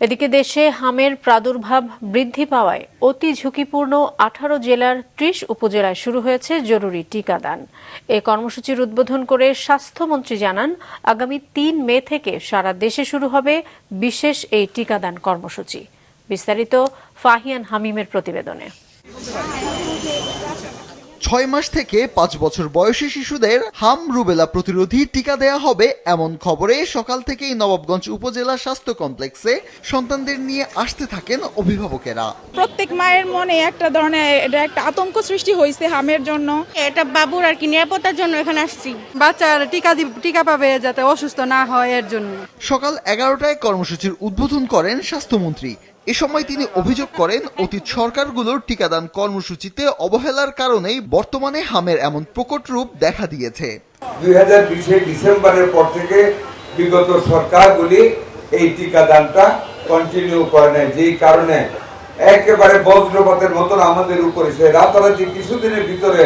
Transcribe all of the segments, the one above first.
এদিকে দেশে হামের প্রাদুর্ভাব বৃদ্ধি পাওয়ায় অতি ঝুঁকিপূর্ণ 18 জেলার 30 উপজেলায় শুরু হয়েছে জরুরি টিকাদান। এই কর্মসূচির উদ্বোধন করে স্বাস্থ্যমন্ত্রী জানান, আগামী 3 মে থেকে সারা দেশে শুরু হবে বিশেষ এই টিকাদান কর্মসূচি। বিস্তারিত ফাহিয়ান হামিমের প্রতিবেদনে। 6 মাস থেকে 5 বছর বয়সী শিশুদের হাম রুবেলা প্রতিরোধী টিকা দেয়া হবে এমন খবরে সকাল থেকেই নবাবগঞ্জ উপজেলা স্বাস্থ্য কমপ্লেক্সে সন্তানদের নিয়ে আসতে থাকেন অভিভাবকেরা। প্রত্যেক মায়ের মনে একটা ধরনের একটা আতঙ্ক সৃষ্টি হয়েছে হামের জন্য। এটা বাবুর আর কি নিরাপত্তার জন্য এখানে আসছি। বাচ্চার টিকা পাবে যাতে অসুস্থ না হয় এর জন্য। সকাল 11টায় কর্মসূচির উদ্বোধন করেন স্বাস্থ্যমন্ত্রী। এ সময় তিনি অভিযোগ করেন, অতীত সরকারগুলোর টিকাদান কর্মসূচিতে অবহেলার কারণেই বর্তমানে হামের এমন প্রকট রূপ দেখা দিয়েছে। 2020 ডিসেম্বরের পর থেকে বিগত সরকারগুলি এই টিকাদানটা কন্টিনিউ করে নেয়, যেই কারণে একেবারে বজ্রপাতের মতন আমাদের উপরে সে রাতারাতি কিছুদিনের ভিতরে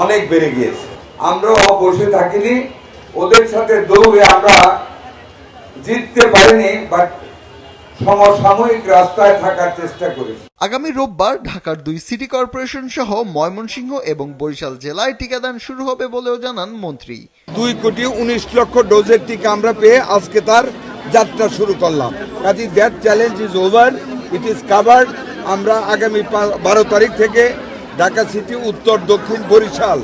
অনেক বেড়ে গিয়েছে। আমরা বসে থাকিনি, ওদের সাথে দৌড়ে আমরা জিততে পারিনি, বাট সমসাময়িক রাস্তায় থাকার চেষ্টা করেছি। আগামী রোববার ঢাকার 2 সিটি কর্পোরেশন সহ ময়মনসিংহ এবং বরিশাল জেলায় টিকাদান শুরু হবে বলেও জানান মন্ত্রী। 2,19,00,000 ডোজের টিকা আমরা পেয়ে আজকে তার যাত্রা শুরু করলাম। কাজে that challenge is over, it is covered. আমরা আগামী 12 তারিখ থেকে ঢাকা সিটি, উত্তর, দক্ষিণ, বরিশাল,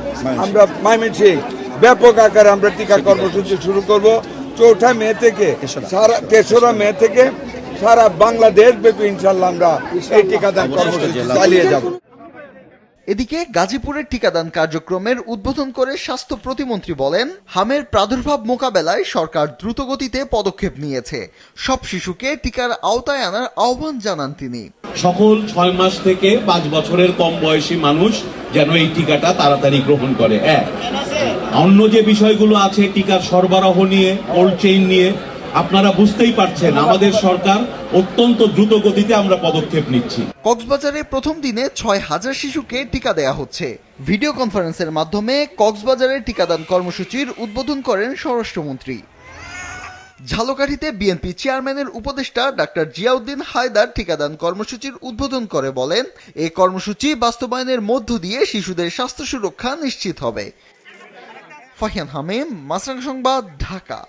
আমরা ময়মনসিংহ ব্যাপক আকারে আমরা টিকা কর্মসূচি শুরু করব। 4 মে থেকে 3 মে থেকে সারা বাংলাদেশ ব্যাপী ইনশাআল্লাহ আমরা এই টিকাদান কর্মসূচি চালিয়ে যাব। এদিকে গাজীপুরের টিকাদান কার্যক্রমের উদ্বোধন করে স্বাস্থ্য প্রতিমন্ত্রী বলেন, হামের প্রাদুর্ভাব মোকাবেলায় সরকার দ্রুতগতিতে পদক্ষেপ নিয়েছে। সব শিশুকে টিকার আওতায় আনার আহ্বান জানান তিনি। সকল 6 মাস থেকে 5 বছরের কম বয়সী মানুষ যেন এই টিকাটা তাড়াতাড়ি গ্রহণ করে। অন্য যে বিষয়গুলো আছে টিকার সরবরাহ নিয়ে, কোল্ড চেইন নিয়ে, আপনারা বুঝতেই পারছেন আমাদের সরকার অত্যন্ত দ্রুত গতিতে আমরা পদক্ষেপ নিচ্ছি। কক্সবাজারে প্রথম দিনে 6,000 শিশুকে টিকা দেয়া হচ্ছে। ভিডিও কনফারেন্সের মাধ্যমে কক্সবাজারের টিকাদান কর্মসূচির উদ্বোধন করেন স্বরাষ্ট্রমন্ত্রী। ঝালকাঠিতে বিএনপি চেয়ারম্যানের উপদেষ্টা ডাক্তার জিয়াউদ্দিন হায়দার টিকাদান কর্মসূচির উদ্বোধন করে বলেন, এই কর্মসূচি বাস্তবায়নের মধ্য দিয়ে শিশুদের স্বাস্থ্য সুরক্ষা নিশ্চিত হবে। ফাহিয়ান হামিম, মাছরাঙা সংবাদ, ঢাকা।